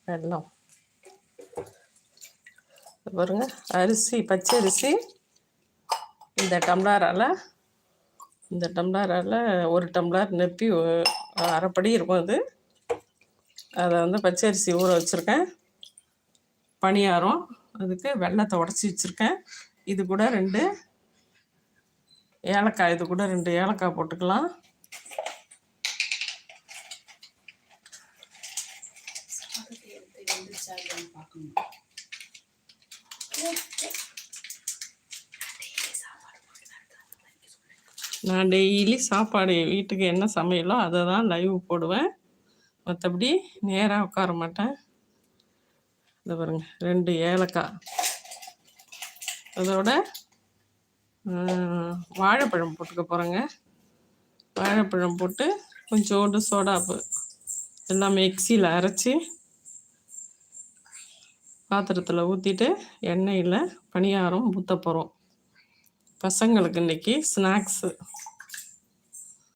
வெல்லம் பாருங்க, அரிசி பச்சரிசி இந்த டம்ளரால் ஒரு டம்ளர் நெப்பி அரைப்படி இருக்கும். அதை வந்து பச்சரிசி ஊற வச்சுருக்கேன். பணியாரம் அதுக்கு வெல்லத்தை உடச்சி வச்சுருக்கேன். இது கூட 2 ஏலக்காய், இது கூட 2 ஏலக்காய் போட்டுக்கலாம். நான் டெய்லி சாப்பாடு வீட்டுக்கு என்ன சமையலோ அதை தான் லைவ் போடுவேன். மற்றபடி நேராக உட்கார மாட்டேன். இதை பாருங்க, 2 ஏலக்காய், அதோட வாழைப்பழம் போட்டுக்க போகிறேங்க. வாழைப்பழம் போட்டு கொஞ்சோண்டு சோடாப்பு எல்லாம் மிக்சியில் அரைச்சி பாத்திரத்தில் ஊற்றிட்டு எண்ணெயில் பணியாரம் ஊற்ற போகிறோம். பசங்களுக்கு இன்றைக்கி ஸ்நாக்ஸு.